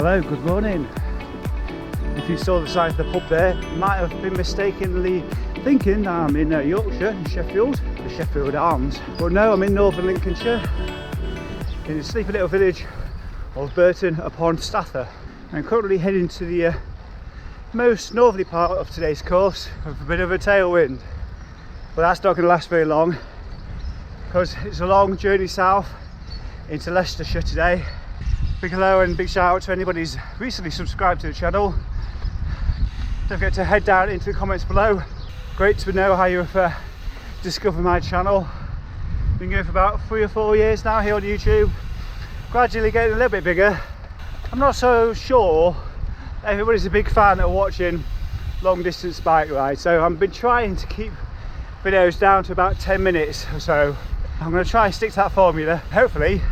Hello, good morning. If you saw the sign of the pub there, you might have been mistakenly thinking I'm in Yorkshire, in Sheffield, the Sheffield Arms. But no, I'm in northern Lincolnshire, in the sleepy little village of Burton upon Stather. I'm currently heading to the most northerly part of today's course with a bit of a tailwind. But that's not going to last very long, because it's a long journey south into Leicestershire today. Big hello and big shout out to anybody who's recently subscribed to the channel. Don't forget to head down into the comments below. Great to know how you've discovered my channel. Been going for about 3 or 4 years now here on YouTube. Gradually getting a little bit bigger. I'm not so sure everybody's a big fan of watching long distance bike rides, so I've been trying to keep videos down to about 10 minutes or so. I'm going to try and stick to that formula. Hopefully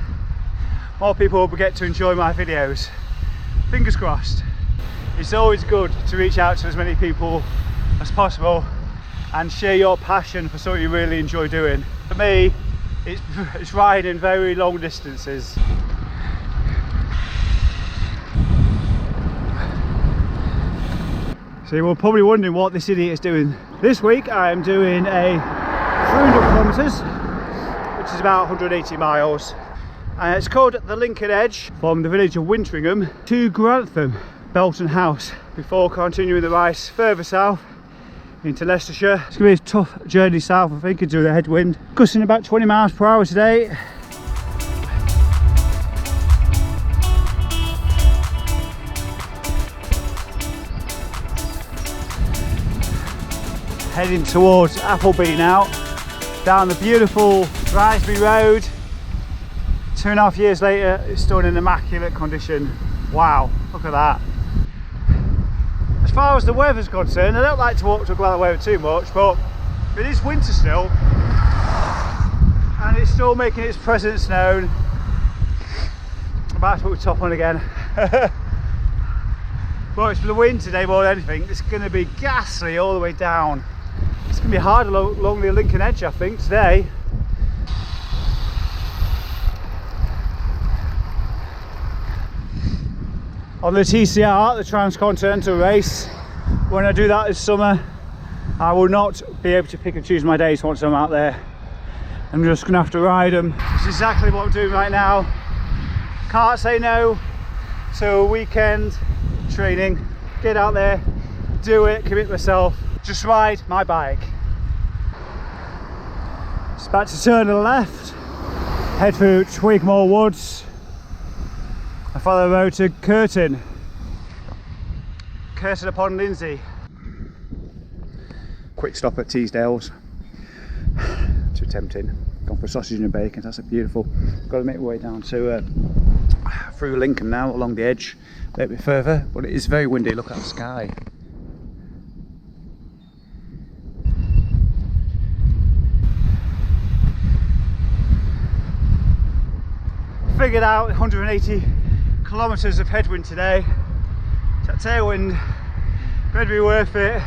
more people will get to enjoy my videos. Fingers crossed. It's always good to reach out to as many people as possible and share your passion for something you really enjoy doing. For me, it's riding very long distances. So you're probably wondering what this idiot is doing. This week I am doing a 300 kilometres, which is about 180 miles. And it's called the Lincoln Edge, from the village of Winteringham to Grantham, Belton House, before continuing the race further south into Leicestershire. It's going to be a tough journey south, I think, due to the headwind. Gusting about 20 miles per hour today. Heading towards Appleby now, down the beautiful Raspberry Road. 2.5 years later, it's still in immaculate condition. Wow, look at that. As far as the weather's concerned, I don't like to talk about the weather too much, but it is winter still, and it's still making its presence known. I'm about to put the top on again. But it's for the wind today more than anything. It's going to be ghastly all the way down. It's going to be hard along the Lincoln Edge, I think, today. On the TCR, the Transcontinental Race, when I do that this summer, I will not be able to pick and choose my days once I'm out there. I'm just going to have to ride them. It's exactly what I'm doing right now. Can't say no to a weekend training. Get out there, do it, commit myself, just ride my bike. It's about to turn to the left, head through Twigmore Woods. I follow the road to Curtin upon Lindsey. Quick stop at Teesdale's. Too tempting. Gone for sausage and bacon. That's beautiful. Got to make my way down to through Lincoln now, along the edge a little bit further, but it is very windy. Look at the sky. Figured out 180 kilometres of headwind today. That tailwind better be worth it.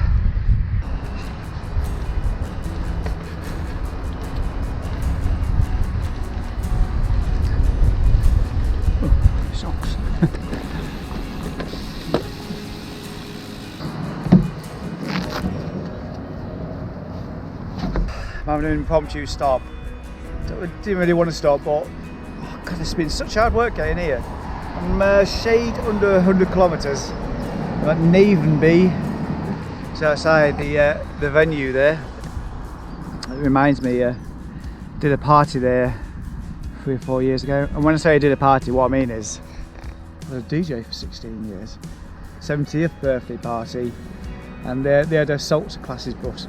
Oh, socks. I'm having an impromptu stop. Didn't really want to stop, but oh God, it's been such hard work getting here. I'm shade under 100 kilometres. I'm at Navenby. It's outside the venue there. It reminds me, did a party there 3 or 4 years ago. And when I say I did a party, what I mean is I was a DJ for 16 years. 70th birthday party, and they had a salsa classes booked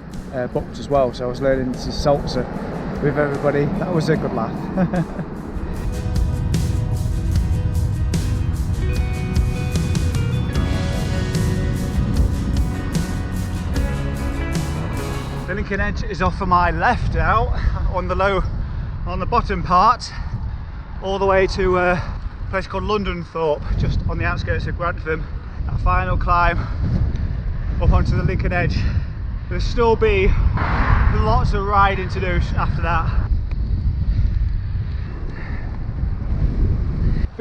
as well. So I was learning to salsa with everybody. That was a good laugh. The Lincoln Edge is off on my left now, on the bottom part, all the way to a place called Londonthorpe, just on the outskirts of Grantham. That final climb up onto the Lincoln Edge. There'll still be lots of riding to do after that.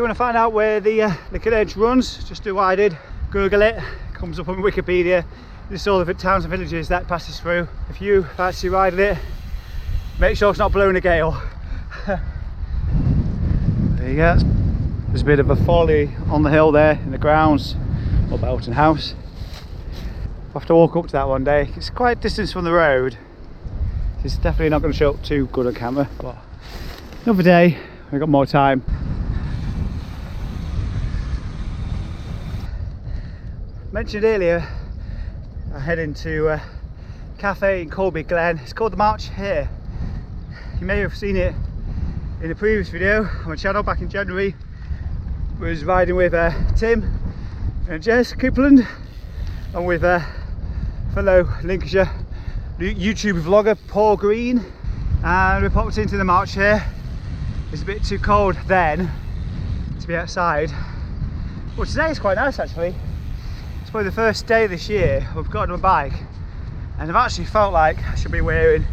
you want to find out where the Lincoln Edge runs, just do what I did, Google it, comes up on Wikipedia. This is all the towns and villages that passes through. If you fancy riding it, make sure it's not blowing a gale. There you go. There's a bit of a folly on the hill there in the grounds of Belton House. I'll have to walk up to that one day. It's quite a distance from the road. It's definitely not going to show up too good on camera, but another day, we've got more time. Mentioned earlier, I head into a cafe in Colby Glen. It's called the March Here. You may have seen it in the previous video on my channel back in January. I was riding with Tim and Jess Coupland and with fellow Lincolnshire YouTube vlogger Paul Green, and we popped into the March Here. It's a bit too cold then to be outside, but today it's quite nice actually. It's probably the first day this year I've got on my bike and I've actually felt like I should be wearing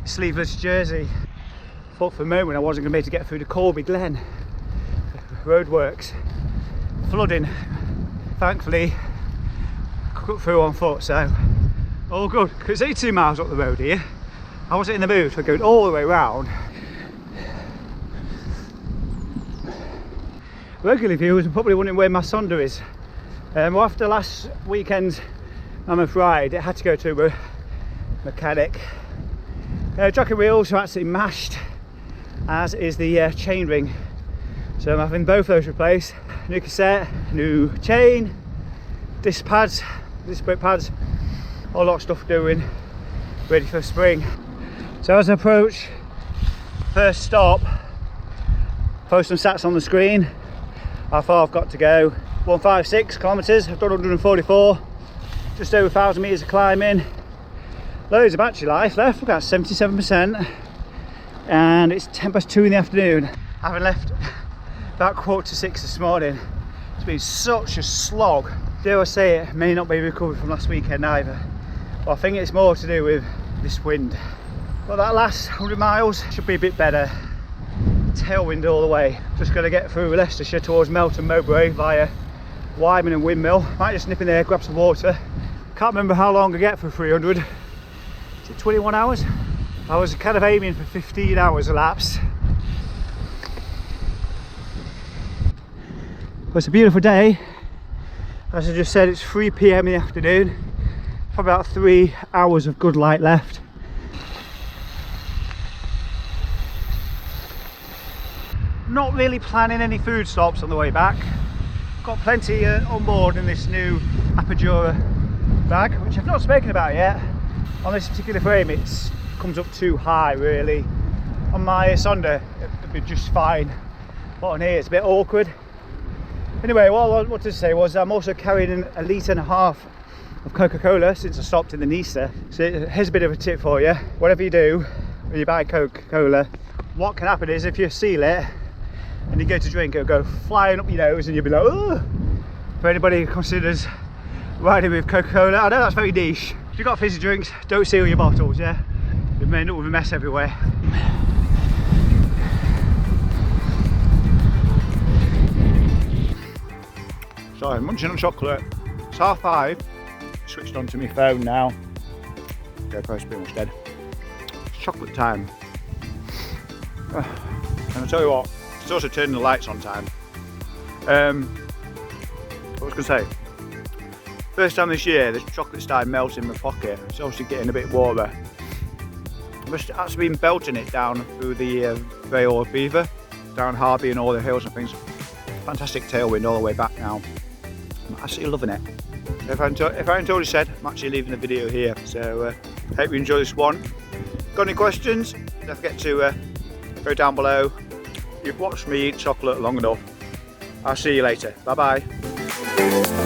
a sleeveless jersey. I thought for a moment I wasn't going to be able to get through the Colby Glen. Roadworks, flooding. Thankfully I got through on foot, so all good. Because it's 82 miles up the road here. I wasn't in the mood for going all the way round. Regular viewers are probably wondering where my Sonda is. Well, after last weekend's Mammoth ride, it had to go to a mechanic. Jockey wheels are absolutely mashed, as is the chain ring. So I'm having both those replaced. New cassette, new chain, disc pads, disc brake pads, a lot of stuff doing, ready for spring. So as I approach first stop, post some stats on the screen, how far I've got to go. 156 kilometres, I've done 144, just over 1,000 metres of climbing, loads of battery life left, look at 77%, and it's 2:10 in the afternoon. Having left about 5:45 this morning, it's been such a slog. Dare I say it, may not be recovered from last weekend either, but I think it's more to do with this wind. But that last 100 miles should be a bit better. Tailwind all the way. Just got to get through Leicestershire towards Melton Mowbray via Wyman and Windmill. Might just nip in there, grab some water. Can't remember how long I get for 300. Is it 21 hours? I was kind of aiming for 15 hours elapsed. But it's a beautiful day. As I just said, it's 3 PM in the afternoon. Probably about 3 hours of good light left. Not really planning any food stops on the way back. Got plenty on board in this new Apogura bag, which I've not spoken about yet. On this particular frame, it comes up too high really. On my Sonda, it'd be just fine. But on here, it's a bit awkward. Anyway, what I wanted to say was I'm also carrying a litre and a half of Coca-Cola since I stopped in the Nisa. So here's a bit of a tip for you. Whatever you do when you buy Coca-Cola, what can happen is if you seal it and you go to drink, it'll go flying up your nose and you'll be like, oh! For anybody who considers riding with Coca-Cola, I know that's very niche. If you've got fizzy drinks, don't seal your bottles, yeah? You may end up with a mess everywhere. So I'm munching on chocolate. It's 5:30. Switched onto my phone now. GoPro's pretty much dead. It's chocolate time. And I'll tell you what, it's also turning the lights on time. What was I going to say? First time this year, the chocolate started melting in my pocket. It's obviously getting a bit warmer. I must have actually been belting it down through the Grey Old Beaver, down Harby and all the hills and things. Fantastic tailwind all the way back now. I'm absolutely loving it. If I hadn't already said, I'm actually leaving the video here. So hope you enjoy this one. Got any questions? Don't forget to go down below. You've watched me eat chocolate long enough. I'll see you later. Bye bye.